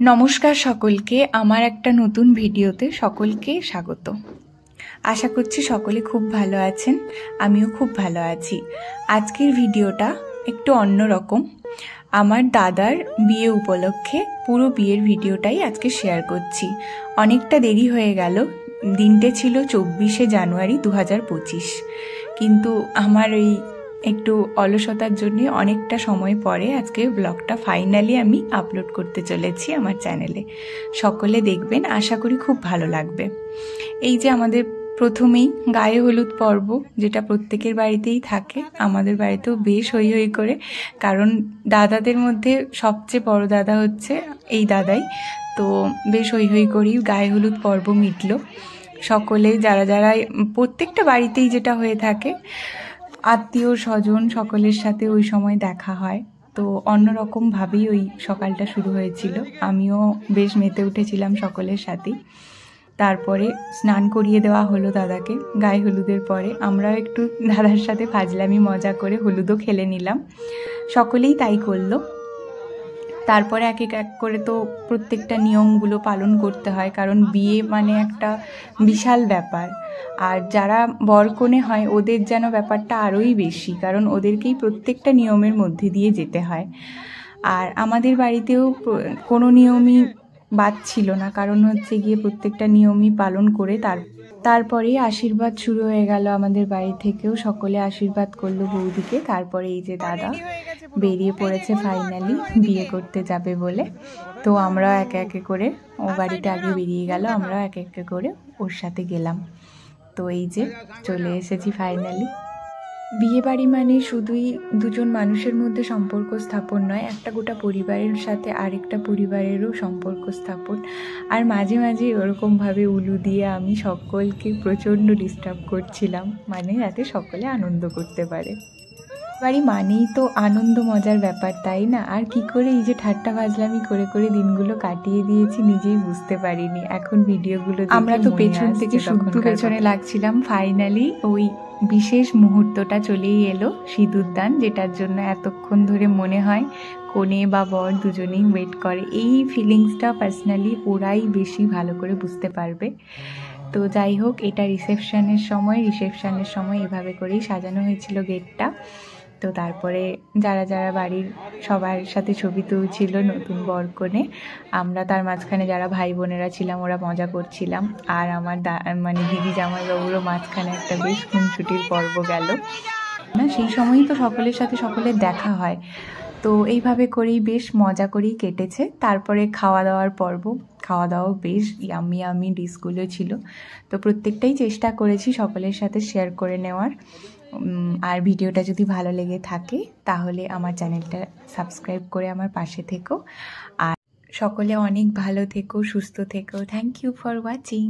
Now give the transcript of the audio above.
নমস্কার সকলকে, আমার একটা নতুন ভিডিওতে সকলকে স্বাগত। আশা করছি সকলে খুব ভালো আছেন, আমিও খুব ভালো আছি। আজকের ভিডিওটা একটু অন্যরকম। আমার দাদার বিয়ে উপলক্ষে পুরো বিয়ের ভিডিওটাই আজকে শেয়ার করছি। অনেকটা দেরি হয়ে গেল, দিনটা ছিল 24শে জানুয়ারি 2025, কিন্তু আমার এই একটু অলসতার জন্য অনেকটা সময় পরে আজকে ব্লগটা ফাইনালি আমি আপলোড করতে চলেছি আমার চ্যানেলে। সকলে দেখবেন, আশা করি খুব ভালো লাগবে। এই যে আমাদের প্রথমেই গায়ে হলুদ পর্ব, যেটা প্রত্যেকের বাড়িতেই থাকে, আমাদের বাড়িতেও বেশ হই হই করে, কারণ দাদাদের মধ্যে সবচেয়ে বড় দাদা হচ্ছে এই দাদাই, তো বেশ হই হই করেই গায়ে হলুদ পর্ব মিটল। সকলে যারা যারা প্রত্যেকটা বাড়িতেই যেটা হয়ে থাকে, আত্মীয় স্বজন সকলের সাথে ওই সময় দেখা হয়, তো অন্যরকমভাবেই ওই সকালটা শুরু হয়েছিল। আমিও বেশ মেতে উঠেছিলাম সকলের সাথেই। তারপরে স্নান করিয়ে দেওয়া হলো দাদাকে। গায়ে হলুদের পরে আমরাও একটু দাদার সাথে ফাজলামি মজা করে হলুদও খেলে নিলাম, সকলেই তাই করলো। তারপরে এক এক করে তো প্রত্যেকটা নিয়মগুলো পালন করতে হয়, কারণ বিয়ে মানে একটা বিশাল ব্যাপার। আর যারা বরকনে হয় ওদের যেন ব্যাপারটা আরোই বেশি, কারণ ওদেরকেই প্রত্যেকটা নিয়মের মধ্যে দিয়ে যেতে হয়। আর আমাদের বাড়িতেও কোনো নিয়মই বাদ ছিল না, কারণ হচ্ছে গিয়ে প্রত্যেকটা নিয়মই পালন করে তারপরেই আশীর্বাদ শুরু হয়ে গেল। আমাদের বাড়ি থেকেও সকলে আশীর্বাদ করলো বৌদিকে। তারপরে এই যে দাদা বেরিয়ে পড়েছে ফাইনালি বিয়ে করতে যাবে বলে, তো আমরা একে একে করে, ও বাড়িতে আগে বেরিয়ে গেল, আমরা একে একে করে ওর সাথে গেলাম। তো এই যে চলে এসেছি ফাইনালি। বিয়ে বাড়ি মানে শুধুই দুজন মানুষের মধ্যে সম্পর্ক স্থাপন নয়, একটা গোটা পরিবারের সাথে আরেকটা পরিবারেরও সম্পর্ক স্থাপন। আর মাঝে মাঝে ওরকমভাবে উলু দিয়ে আমি সকলকে প্রচণ্ড ডিস্টার্ব করছিলাম, মানে যাতে সকলে আনন্দ করতে পারে। বাড়ি মানেই তো আনন্দ মজার ব্যাপার, তাই না? আর কি করে এই যে ঠাট্টা ফাজলামি করে করে দিনগুলো কাটিয়ে দিয়েছি নিজেই বুঝতে পারিনি। এখন ভিডিওগুলো আমরা তো পেছন থেকে শুধু পেছনে লাগছিলাম। ফাইনালি ওই বিশেষ মুহূর্তটা চলেই এলো, সিঁদুরদান, যেটার জন্য এতক্ষণ ধরে মনে হয় কনে বা বর দুজনেই ওয়েট করে। এই ফিলিংসটা পার্সোনালি ওরাই বেশি ভালো করে বুঝতে পারবে। তো যাই হোক, এটা রিসেপশনের সময় এভাবে করেই সাজানো হয়েছিল গেটটা। তো তারপরে যারা যারা বাড়ির সবার সাথে ছবি তুলছিল নতুন বরকনে, আমরা তার মাঝখানে যারা ভাই বোনেরা ছিলাম ওরা মজা করছিলাম। আর আমার মানে দিদি জামাইবাবুরও মাঝখানে একটা বেশ খুনসুটির পর্ব গেল না, সেই সময়ই তো সকলের সাথে সকলের দেখা হয়। তো এইভাবে করেই বেশ মজা করেই কেটেছে। তারপরে খাওয়া দাওয়ার পর্ব, খাওয়া দাওয়াও বেশ ইয়ামি ডিশগুলো ছিল, তো প্রত্যেকটাই চেষ্টা করেছি সকলের সাথে শেয়ার করে নেওয়ার। আর ভিডিওটা যদি ভালো লেগে থাকে তাহলে আমার চ্যানেলটা সাবস্ক্রাইব করে আমার পাশে থেকো। আর সকলে অনেক ভালো থেকো, সুস্থ থেকো। Thank you for watching.